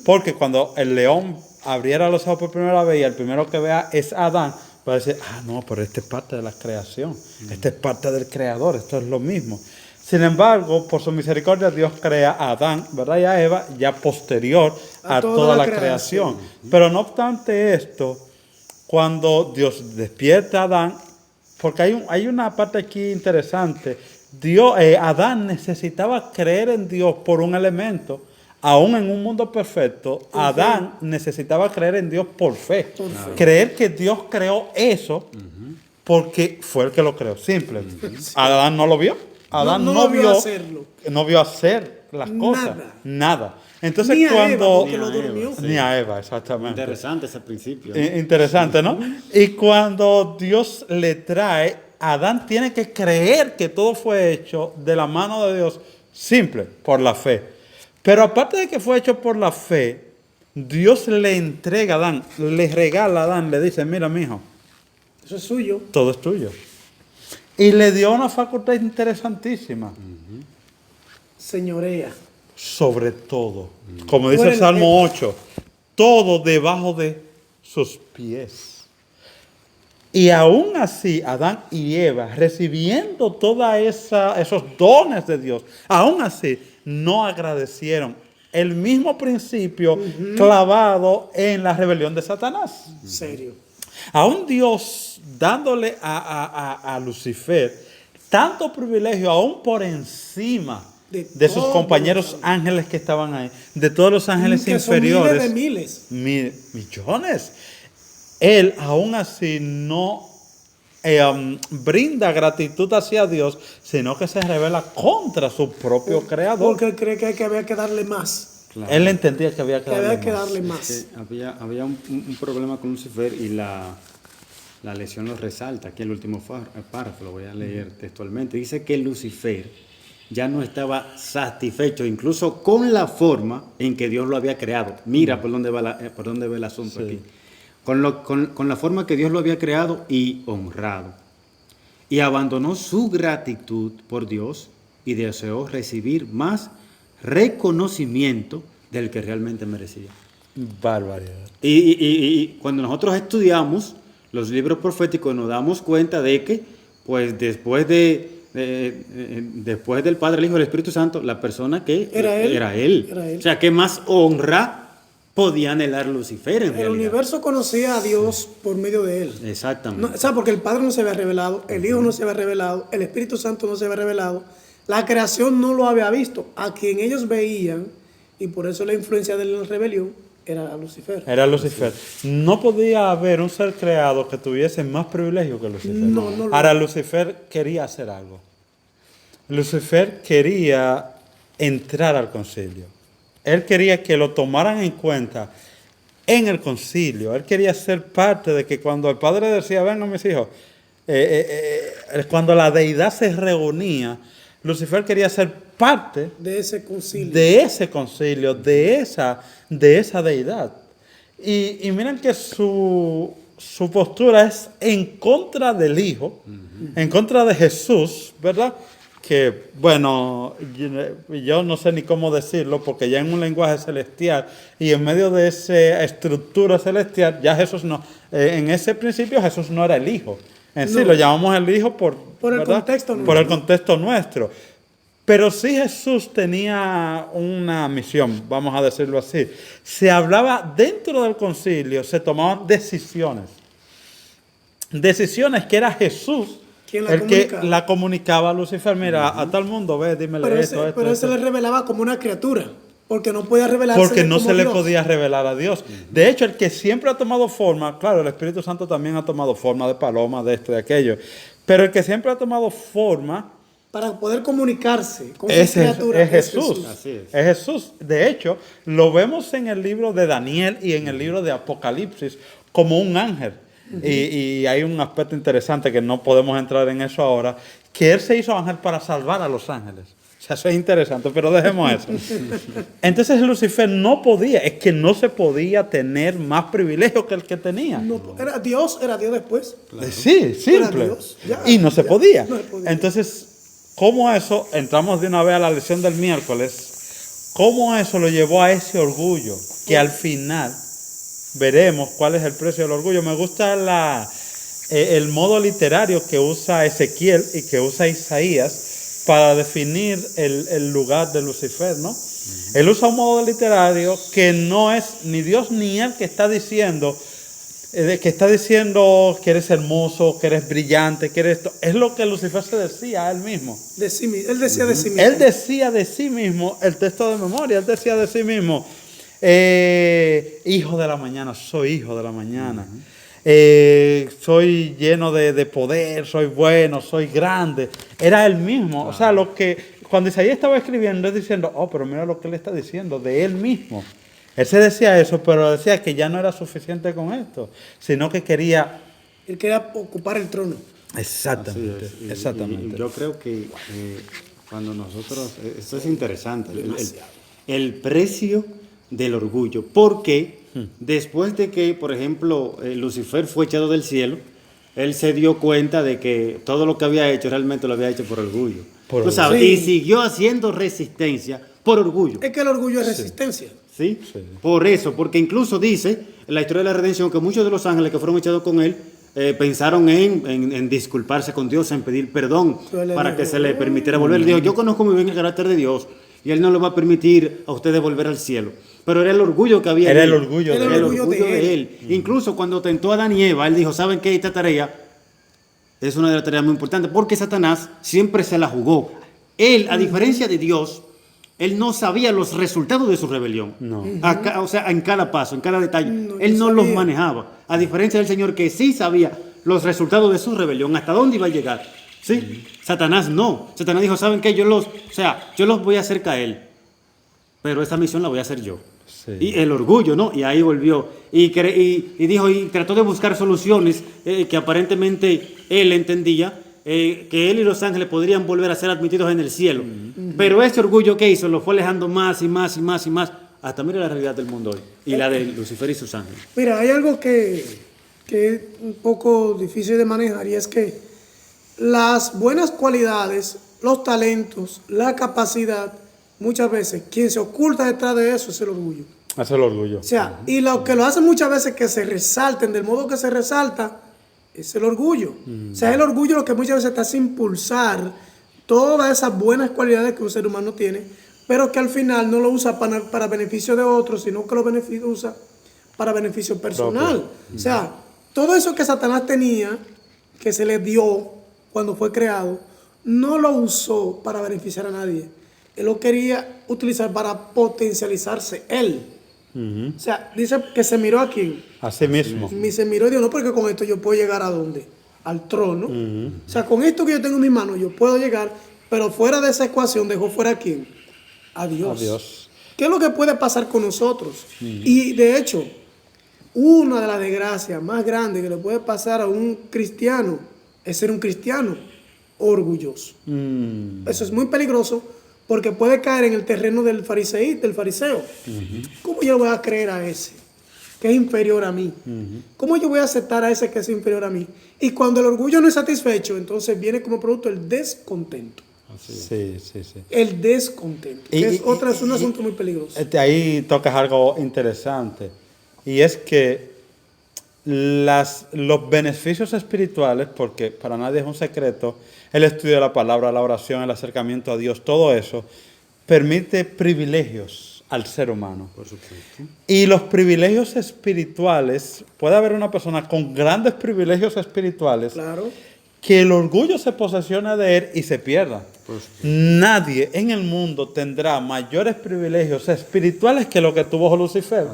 Porque cuando el león abriera los ojos por primera vez y el primero que vea es Adán, va a decir, no, pero este es parte de la creación, este es parte del creador, esto es lo mismo. Sin embargo, por su misericordia, Dios crea a Adán, ¿verdad? Y a Eva, ya posterior a toda la creación. Pero no obstante esto, cuando Dios despierta a Adán, porque hay una parte aquí interesante, Adán necesitaba creer en Dios por un elemento. Aún en un mundo perfecto, Adán necesitaba creer en Dios por fe. Creer que Dios creó eso porque fue el que lo creó. Simple. Adán no lo vio. Adán no vio hacerlo. No vio hacer las cosas. Nada. Entonces ni cuando... a Eva, lo durmió. Ni a Eva, exactamente. Interesante ese principio. Interesante, ¿no? Y cuando Dios le trae, Adán tiene que creer que todo fue hecho de la mano de Dios, simple, por la fe. Pero aparte de que fue hecho por la fe, Dios le entrega a Adán, le regala a Adán, le dice, mira, mijo, eso es suyo. todo es tuyo. Y le dio una facultad interesantísima. Señorea. Sobre todo. Como dice el Salmo 8, todo debajo de sus pies. Y aún así, Adán y Eva, recibiendo todos esos dones de Dios, aún así no agradecieron el mismo principio clavado en la rebelión de Satanás. Serio. Aún Dios dándole a Lucifer tanto privilegio, aún por encima de sus compañeros ángeles que estaban ahí, de todos los ángeles que inferiores. Son miles de miles. Millones. Él aún así no brinda gratitud hacia Dios, sino que se revela contra su propio creador. Porque él cree que había que darle más. Claro. Él entendía que había que darle más. Es que había un problema con Lucifer y la lección lo resalta. Aquí el último párrafo, lo voy a leer textualmente. Dice que Lucifer ya no estaba satisfecho, incluso con la forma en que Dios lo había creado. Mira por dónde va el asunto aquí. Con la forma que Dios lo había creado y honrado. Y abandonó su gratitud por Dios y deseó recibir más reconocimiento del que realmente merecía. Barbaridad. Y cuando nosotros estudiamos los libros proféticos nos damos cuenta de que, pues después del Padre, el Hijo y el Espíritu Santo, la persona que era él. O sea, ¿qué más honra podía anhelar Lucifer en realidad? El universo conocía a Dios por medio de él. Exactamente. No, o sea, porque el Padre no se había revelado, el Hijo no se había revelado, el Espíritu Santo no se había revelado, la creación no lo había visto. A quien ellos veían, y por eso la influencia de la rebelión, era Lucifer. Era Lucifer. No podía haber un ser creado que tuviese más privilegio que Lucifer. No. Ahora, Lucifer quería hacer algo. Lucifer quería entrar al concilio. Él quería que lo tomaran en cuenta en el concilio. Él quería ser parte de que cuando el Padre decía, vengan mis hijos, cuando la deidad se reunía, Lucifer quería ser parte de ese concilio, de esa deidad. Y miren que su postura es en contra del Hijo, en contra de Jesús, ¿verdad? Que, bueno, yo no sé ni cómo decirlo, porque ya en un lenguaje celestial y en medio de esa estructura celestial, ya Jesús no, en ese principio Jesús no era el Hijo. En sí, lo llamamos el Hijo por el contexto nuestro. Pero sí Jesús tenía una misión, vamos a decirlo así. Se hablaba dentro del concilio, se tomaban decisiones. Decisiones que era Jesús el que la comunicaba a Lucifer. Mira, a tal mundo, ve, dímele esto. Pero se le revelaba como una criatura, porque no podía revelarse porque no como se le Dios. podía revelar a Dios. De hecho, el que siempre ha tomado forma, claro, el Espíritu Santo también ha tomado forma de paloma, de esto, de aquello, pero el que siempre ha tomado forma para poder comunicarse con esa criatura es Jesús. Así es. Es Jesús. De hecho, lo vemos en el libro de Daniel y en el libro de Apocalipsis como un ángel. Y hay un aspecto interesante que no podemos entrar en eso ahora, que él se hizo ángel para salvar a los ángeles. O sea, eso es interesante, pero dejemos eso. Entonces Lucifer no podía, es que no se podía tener más privilegio que el que tenía. No, era Dios después. Claro. Sí, simple. Dios, y no se podía. No se podía. Entonces, ¿cómo eso? Entramos de una vez a la lección del miércoles. ¿Cómo eso lo llevó a ese orgullo? Que al final veremos cuál es el precio del orgullo. Me gusta el modo literario que usa Ezequiel y que usa Isaías para definir el lugar de Lucifer, ¿no? Él usa un modo literario que no es ni Dios ni él que está diciendo que eres hermoso, que eres brillante, que eres esto. Es lo que Lucifer se decía a él mismo. Él decía de sí mismo. Él decía de sí mismo, el texto de memoria, él decía de sí mismo, hijo de la mañana, soy hijo de la mañana. Soy lleno de poder, soy bueno, soy grande. Era él mismo. O sea, lo que cuando Isaías estaba escribiendo, es diciendo, pero mira lo que él está diciendo de él mismo. Él se decía eso, pero decía que ya no era suficiente con esto, sino que quería... Él quería ocupar el trono. Exactamente, exactamente. Y yo creo que cuando nosotros... Esto es interesante, el precio del orgullo, porque después de que, por ejemplo, Lucifer fue echado del cielo, él se dio cuenta de que todo lo que había hecho realmente lo había hecho por orgullo. ¿Tú sabes? Sí. Y siguió haciendo resistencia por orgullo. Es que el orgullo es resistencia. ¿Sí? Por eso, porque incluso dice en la historia de la redención que muchos de los ángeles que fueron echados con él pensaron en disculparse con Dios, en pedir perdón para que se le permitiera volver. Él dijo, yo conozco muy bien el carácter de Dios y él no le va a permitir a ustedes volver al cielo. Pero era el orgullo que había. Era el orgullo de él. Incluso cuando tentó a Adán y Eva, él dijo, ¿saben qué? Esta tarea es una de las tareas muy importantes porque Satanás siempre se la jugó. Él, a diferencia de Dios, él no sabía los resultados de su rebelión. No. O sea, en cada paso, en cada detalle. Él no los manejaba. A diferencia del Señor que sí sabía los resultados de su rebelión, hasta dónde iba a llegar. ¿Sí? Satanás no. Satanás dijo, ¿saben qué? Yo los voy a hacer caer. Pero esta misión la voy a hacer yo. Sí. Y el orgullo, ¿no? Y ahí volvió. Y dijo, y trató de buscar soluciones que aparentemente él entendía que él y los ángeles podrían volver a ser admitidos en el cielo. Pero ese orgullo que hizo lo fue alejando más y más y más y más, hasta mira la realidad del mundo hoy y la de Lucifer y sus ángeles. Mira, hay algo que es un poco difícil de manejar, y es que las buenas cualidades, los talentos, la capacidad, muchas veces quien se oculta detrás de eso es el orgullo. Es el orgullo. O sea, y lo que lo hace muchas veces que se resalten del modo que se resalta es el orgullo. O sea, el orgullo lo que muchas veces te hace impulsar todas esas buenas cualidades que un ser humano tiene, pero que al final no lo usa para beneficio de otros, sino que lo usa para beneficio personal. O sea, todo eso que Satanás tenía, que se le dio cuando fue creado, no lo usó para beneficiar a nadie. Él lo quería utilizar para potencializarse él. O sea, dice que se miró a quién. Así mismo. Y se miró y dijo, no, porque con esto yo puedo llegar a dónde? Al trono. O sea, con esto que yo tengo en mis manos yo puedo llegar, pero fuera de esa ecuación dejó fuera a quién? A Dios. A Dios. ¿Qué es lo que puede pasar con nosotros? Y de hecho, una de las desgracias más grandes que le puede pasar a un cristiano es ser un cristiano orgulloso. Eso es muy peligroso porque puede caer en el terreno del fariseo. ¿Cómo yo voy a creer a ese que es inferior a mí? ¿Cómo yo voy a aceptar a ese que es inferior a mí? Y cuando el orgullo no es satisfecho, entonces viene como producto el descontento. Sí. El descontento. Es un asunto muy peligroso. Ahí tocas algo interesante. Y es que los beneficios espirituales, porque para nadie es un secreto, el estudio de la palabra, la oración, el acercamiento a Dios, todo eso, permite privilegios al ser humano. Por supuesto. Y los privilegios espirituales, puede haber una persona con grandes privilegios espirituales, Claro. que el orgullo se posesiona de él y se pierda. Nadie en el mundo tendrá mayores privilegios espirituales que lo que tuvo Lucifer.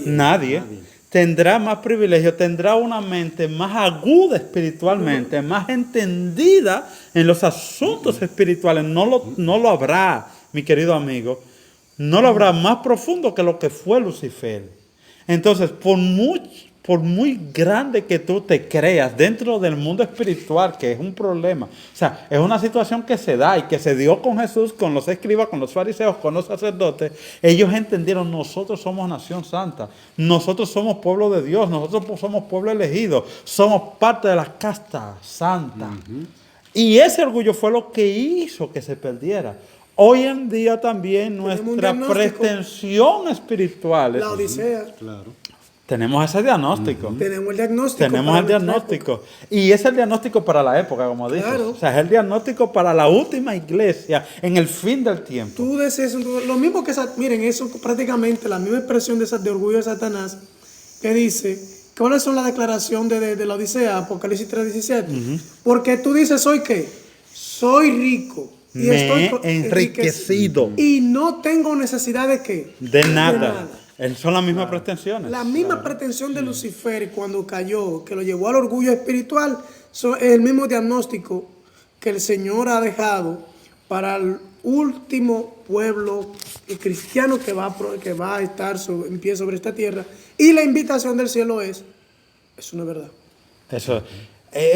Nadie tendrá más privilegios, tendrá una mente más aguda espiritualmente, más entendida en los asuntos espirituales. No lo habrá, mi querido amigo, no lo habrá más profundo que lo que fue Lucifer. Entonces, por muy grande que tú te creas dentro del mundo espiritual, que es un problema, o sea, es una situación que se da y que se dio con Jesús, con los escribas, con los fariseos, con los sacerdotes. Ellos entendieron, nosotros somos nación santa, nosotros somos pueblo de Dios, nosotros somos pueblo elegido, somos parte de la casta santa. Y ese orgullo fue lo que hizo que se perdiera. Hoy en día también nuestra pretensión espiritual La Odisea. Claro. Tenemos ese diagnóstico. Tenemos el diagnóstico. Tenemos el diagnóstico. Y es el diagnóstico para la época, como dices. Claro. O sea, es el diagnóstico para la última iglesia en el fin del tiempo. Tú decías, lo mismo que, miren, eso prácticamente la misma expresión de orgullo de Satanás, que dice, ¿cuáles son las declaraciones de la Odisea? Apocalipsis 3:17. Porque tú dices, ¿soy qué? Soy rico. Y Me estoy he enriquecido. Y no tengo necesidad de qué. De nada. Son las mismas pretensiones. La misma pretensión de Lucifer cuando cayó, que lo llevó al orgullo espiritual, es el mismo diagnóstico que el Señor ha dejado para el último pueblo cristiano que va a estar en pie sobre esta tierra. Y la invitación del cielo es una verdad. Eso.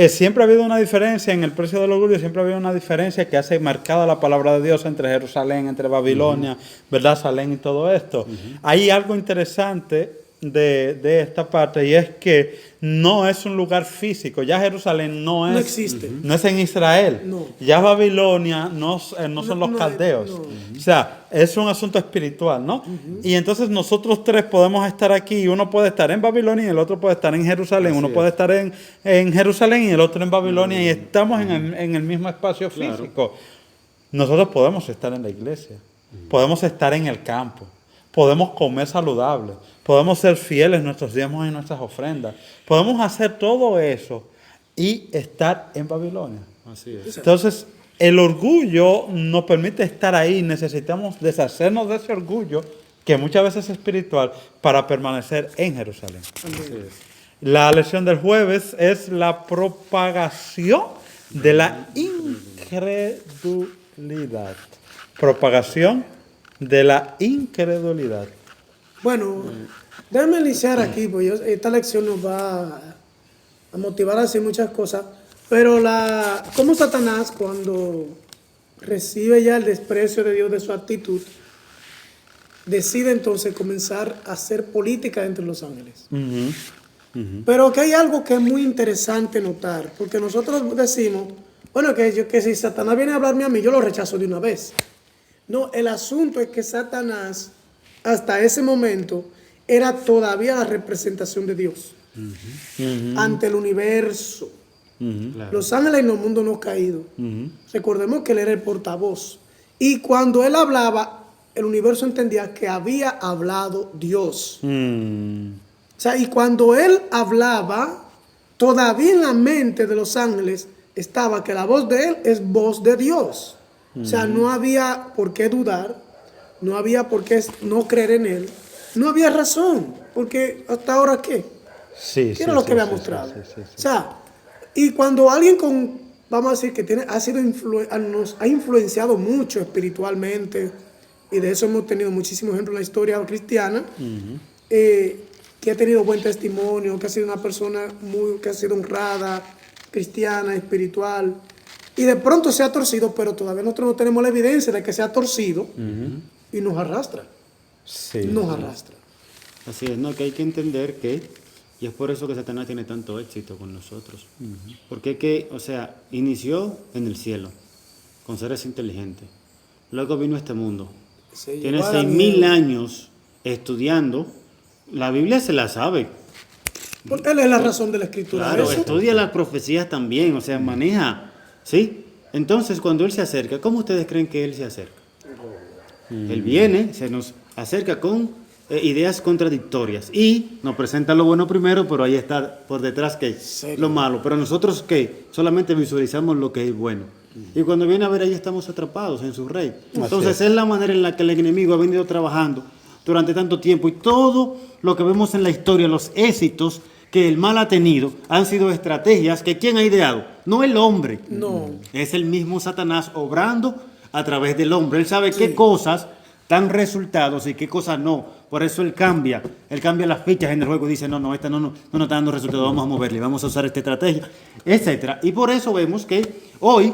Siempre ha habido una diferencia en el precio del orgullo, siempre ha habido una diferencia que hace marcada la palabra de Dios entre Jerusalén, entre Babilonia, ¿verdad? Salem y todo esto. Hay algo interesante de esta parte, y es que no es un lugar físico. Ya Jerusalén no existe. No es en Israel. No. Ya Babilonia no son los caldeos. O sea, es un asunto espiritual, ¿no? Y entonces nosotros tres podemos estar aquí, y uno puede estar en Babilonia y el otro puede estar en Jerusalén. Uno puede estar en Jerusalén y el otro en Babilonia, y estamos en el mismo espacio físico. Nosotros podemos estar en la iglesia, podemos estar en el campo, podemos comer saludable, podemos ser fieles en nuestros diezmos y nuestras ofrendas, podemos hacer todo eso y estar en Babilonia. Así es. Entonces, el orgullo nos permite estar ahí. Necesitamos deshacernos de ese orgullo, que muchas veces es espiritual, para permanecer en Jerusalén. La lección del jueves es la propagación de la incredulidad. Propagación de la incredulidad. Bueno, déjame iniciar aquí, porque esta lección nos va a motivar a hacer muchas cosas. Pero como Satanás, cuando recibe ya el desprecio de Dios de su actitud, decide entonces comenzar a hacer política entre los ángeles. Pero que hay algo que es muy interesante notar, porque nosotros decimos, bueno, que si Satanás viene a hablarme a mí, yo lo rechazo de una vez. No, el asunto es que Satanás, hasta ese momento, era todavía la representación de Dios ante el universo. Claro. Los ángeles en el mundo no caído. Recordemos que él era el portavoz. Y cuando él hablaba, el universo entendía que había hablado Dios. O sea, y cuando él hablaba, todavía en la mente de los ángeles estaba que la voz de él es voz de Dios. O sea, no había por qué dudar, no había por qué no creer en él, no había razón, porque hasta ahora ¿qué? Sí, ¿Qué era lo que había mostrado? O sea, y cuando alguien vamos a decir que nos ha influenciado mucho espiritualmente, y de eso hemos tenido muchísimos ejemplos en la historia cristiana, que ha tenido buen testimonio, que ha sido una persona que ha sido honrada, cristiana, espiritual, y de pronto se ha torcido, pero todavía nosotros no tenemos la evidencia de que se ha torcido, y nos arrastra. Nos arrastra. Así es, ¿no? Que hay que entender que, y es por eso que Satanás tiene tanto éxito con nosotros, porque o sea, inició en el cielo, con seres inteligentes, luego vino a este mundo, tiene 6.000 años estudiando, la Biblia se la sabe. Porque él es la razón de la escritura. Claro, estudia las profecías también, o sea, maneja, ¿sí? Entonces, cuando él se acerca, ¿cómo ustedes creen que él se acerca? Él viene, se nos acerca con ideas contradictorias y nos presenta lo bueno primero, pero ahí está por detrás que lo malo. Pero nosotros que solamente visualizamos lo que es bueno. Y cuando viene a ver, ahí estamos atrapados en su rey. Entonces, es la manera en la que el enemigo ha venido trabajando durante tanto tiempo, y todo lo que vemos en la historia, los éxitos que el mal ha tenido, han sido estrategias que ¿quién ha ideado? No el hombre. No. Es el mismo Satanás obrando a través del hombre. Él sabe qué cosas dan resultados y qué cosas no. Por eso él cambia las fichas en el juego y dice, no, esta no está dando resultados, vamos a moverle, vamos a usar esta estrategia, etcétera. Y por eso vemos que hoy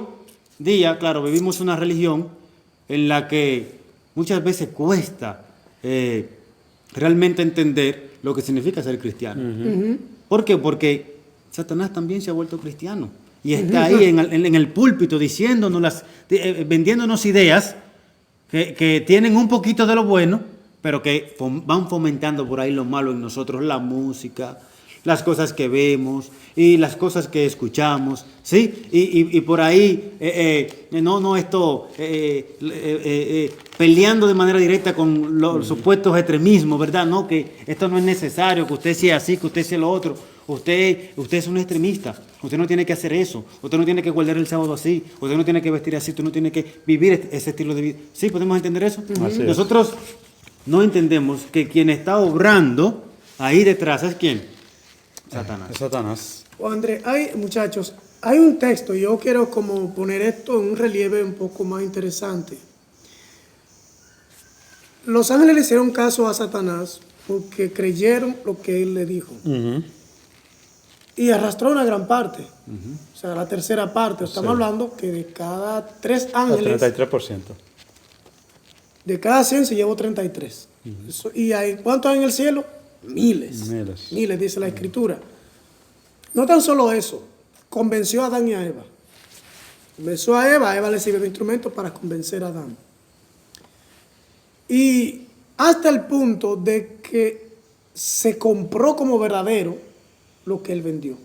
día, claro, vivimos una religión en la que muchas veces cuesta realmente entender lo que significa ser cristiano. ¿Por qué? Porque Satanás también se ha vuelto cristiano y está ahí en el púlpito diciéndonos, vendiéndonos ideas que tienen un poquito de lo bueno, pero que van fomentando por ahí lo malo en nosotros, la música, las cosas que vemos y las cosas que escuchamos, ¿sí? Y por ahí, peleando de manera directa con los supuestos extremismos, ¿verdad? No, que esto no es necesario, que usted sea así, que usted sea lo otro. Usted es un extremista, usted no tiene que hacer eso, usted no tiene que guardar el sábado así, usted no tiene que vestir así, usted no tiene que vivir ese estilo de vida. ¿Sí? ¿Podemos entender eso? Nosotros no entendemos que quien está obrando ahí detrás es ¿quién? Satanás. Satanás. André, muchachos, hay un texto, yo quiero como poner esto en un relieve un poco más interesante. Los ángeles le hicieron caso a Satanás porque creyeron lo que él le dijo. Y arrastró una gran parte, o sea, la tercera parte. Estamos hablando que de cada 3 ángeles, 33%. de cada 100 se llevó 33. ¿Y hay cuántos hay en el cielo? Miles, dice la Escritura. No tan solo eso, convenció a Adán y a Eva. Convenció a Eva le sirvió de instrumento para convencer a Adán. Y hasta el punto de que se compró como verdadero lo que él vendió.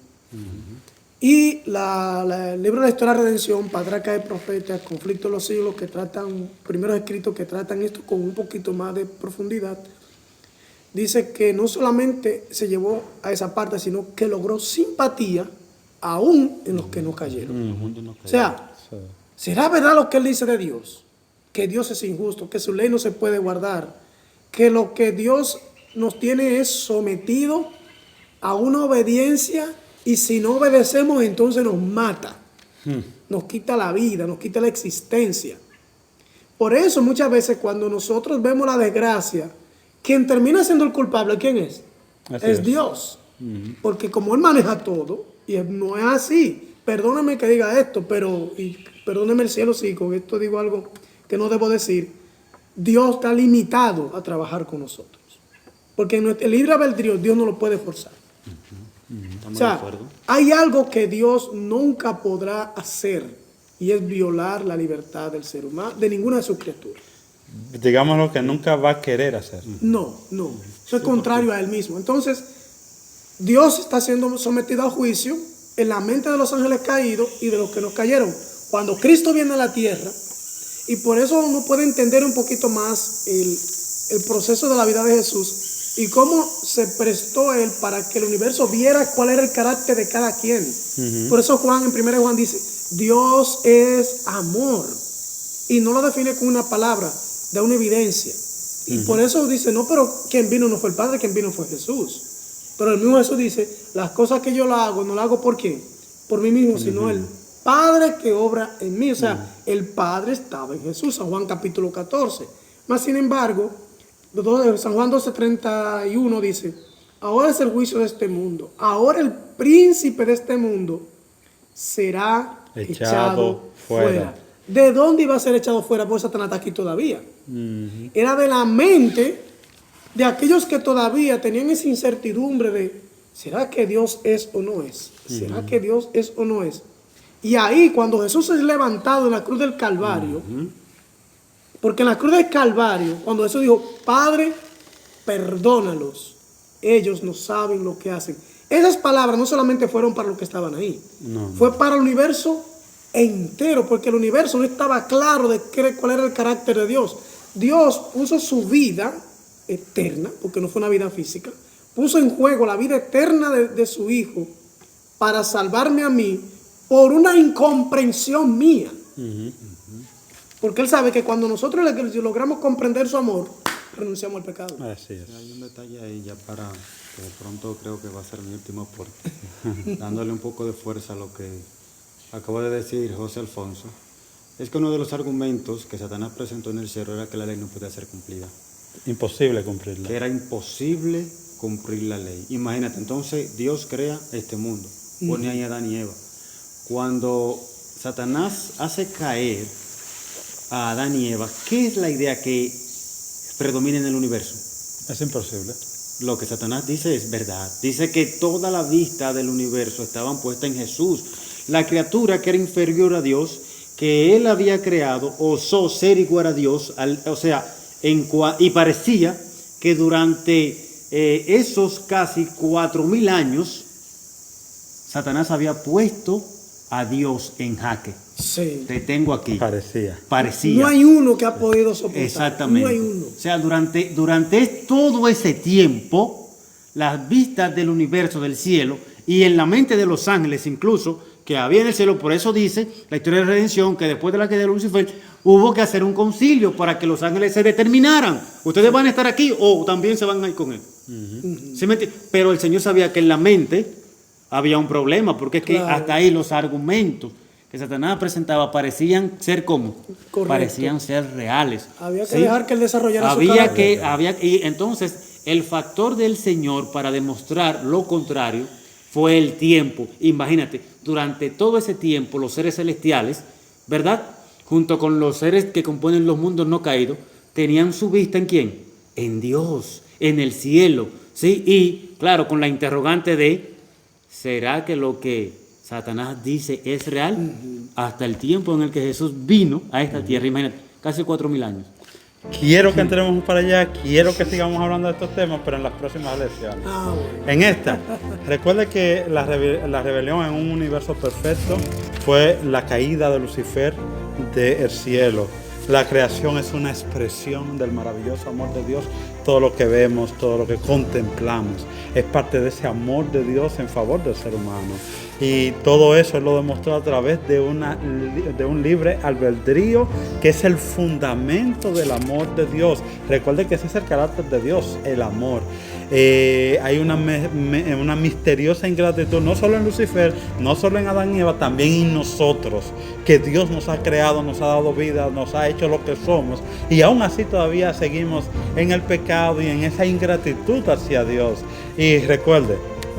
Y el libro de la historia de la redención, Patriarca de Profetas, Conflicto de los Siglos, que tratan, primeros escritos que tratan esto con un poquito más de profundidad, dice que no solamente se llevó a esa parte, sino que logró simpatía aún en los que no cayeron. O sea, ¿será verdad lo que él dice de Dios? Que Dios es injusto, que su ley no se puede guardar, que lo que Dios nos tiene es sometido a una obediencia, y si no obedecemos entonces nos mata, nos quita la vida, nos quita la existencia. Por eso muchas veces cuando nosotros vemos la desgracia, quien termina siendo el culpable, ¿quién es? Es Dios. Porque como Él maneja todo, y no es así. perdóname que diga esto, y perdóneme el cielo si con esto digo algo que no debo decir, Dios está limitado a trabajar con nosotros. Porque en el libre albedrío Dios no lo puede forzar. Estamos O sea, de acuerdo. hay algo que Dios nunca podrá hacer y es violar la libertad del ser humano, de ninguna de sus criaturas. Digamos lo que nunca va a querer hacer. No. Eso es contrario a él mismo. Entonces, Dios está siendo sometido a juicio en la mente de los ángeles caídos y de los que nos cayeron. Cuando Cristo viene a la tierra, y por eso uno puede entender un poquito más el proceso de la vida de Jesús y cómo se prestó él para que el universo viera cuál era el carácter de cada quien. Por eso Juan, en 1 Juan dice, Dios es amor. Y no lo define con una palabra, da una evidencia. Y por eso dice, no, pero quien vino no fue el Padre, quien vino fue Jesús. Pero el mismo Jesús dice, las cosas que yo lo hago, no lo hago por quién, por mí mismo, sino el Padre que obra en mí. O sea, el Padre estaba en Jesús, San Juan capítulo 14. Más sin embargo, San Juan 12:31 dice, ahora es el juicio de este mundo, ahora el príncipe de este mundo será echado fuera. ¿De dónde iba a ser echado fuera? Porque Satanás está aquí todavía. Era de la mente de aquellos que todavía tenían esa incertidumbre de, ¿será que Dios es o no es? ¿Será que Dios es o no es? Y ahí, cuando Jesús es levantado en la cruz del Calvario, porque en la cruz del Calvario, cuando Jesús dijo, Padre, perdónalos, ellos no saben lo que hacen. Esas palabras no solamente fueron para los que estaban ahí, fue para el universo entero, porque el universo no estaba claro de cuál era el carácter de Dios. Dios puso su vida eterna, porque no fue una vida física, puso en juego la vida eterna de su Hijo para salvarme a mí por una incomprensión mía. Porque Él sabe que cuando nosotros logramos comprender su amor, renunciamos al pecado. Así es. Hay un detalle ahí ya para, que de pronto creo que va a ser mi último aporte, dándole un poco de fuerza a lo que acabo de decir José Alfonso. Es que uno de los argumentos que Satanás presentó en el cielo era que la ley no podía ser cumplida. Imposible cumplirla. Que era imposible cumplir la ley. Imagínate, entonces Dios crea este mundo, pone ahí a Adán y Eva. Cuando Satanás hace caer a Adán y Eva, ¿qué es la idea que predomina en el universo? Es imposible. Lo que Satanás dice es verdad. Dice que toda la vista del universo estaban puesta en Jesús. La criatura que era inferior a Dios, que Él había creado, osó ser igual a Dios, y parecía que durante esos casi 4.000 años, Satanás había puesto a Dios en jaque. Sí. Te tengo aquí. Parecía. No hay uno que ha podido soportar. Exactamente. No hay uno. O sea, durante todo ese tiempo, las vistas del universo, del cielo, y en la mente de los ángeles incluso, que había en el cielo, por eso dice la historia de la redención, que después de la caída de Lucifer, hubo que hacer un concilio para que los ángeles se determinaran. Ustedes van a estar aquí o también se van a ir con él. ¿Sí me entiende? Pero el Señor sabía que en la mente había un problema, porque es que hasta ahí los argumentos que Satanás presentaba parecían ser como, parecían ser reales. Había que dejar que él desarrollara su carácter. Y entonces el factor del Señor para demostrar lo contrario fue el tiempo. Imagínate, durante todo ese tiempo los seres celestiales, ¿verdad?, junto con los seres que componen los mundos no caídos, tenían su vista ¿en quién? En Dios, en el cielo, ¿sí? Y claro, con la interrogante de, ¿será que lo que Satanás dice es real? Hasta el tiempo en el que Jesús vino a esta tierra, imagínate, casi 4.000 años. Quiero que entremos para allá, quiero que sigamos hablando de estos temas, pero en las próximas lecciones. En esta, recuerde que la rebelión en un universo perfecto fue la caída de Lucifer del cielo. La creación es una expresión del maravilloso amor de Dios. Todo lo que vemos, todo lo que contemplamos, es parte de ese amor de Dios en favor del ser humano. Y todo eso Él lo demostró a través de un libre albedrío, que es el fundamento del amor de Dios. Recuerde que ese es el carácter de Dios, el amor. Hay una misteriosa ingratitud, no solo en Lucifer, no solo en Adán y Eva, también en nosotros, que Dios nos ha creado, nos ha dado vida, nos ha hecho lo que somos, y aún así todavía seguimos en el pecado y en esa ingratitud hacia Dios. Y recuerde,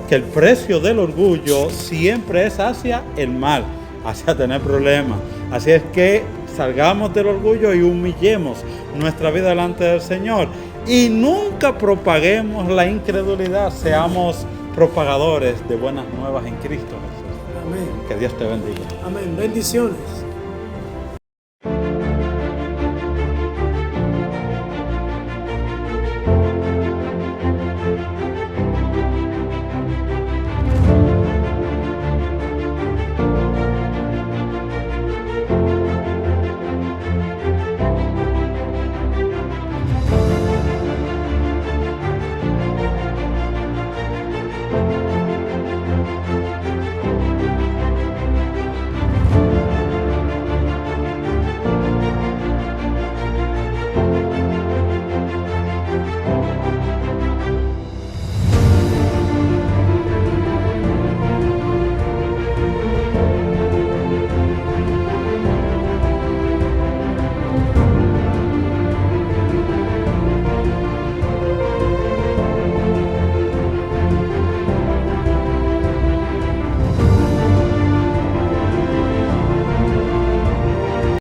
que el precio del orgullo siempre es hacia el mal, hacia tener problemas. Así es que salgamos del orgullo y humillemos nuestra vida delante del Señor. Y nunca propaguemos la incredulidad, seamos propagadores de buenas nuevas en Cristo Jesús. Amén. Que Dios te bendiga. Amén. Bendiciones.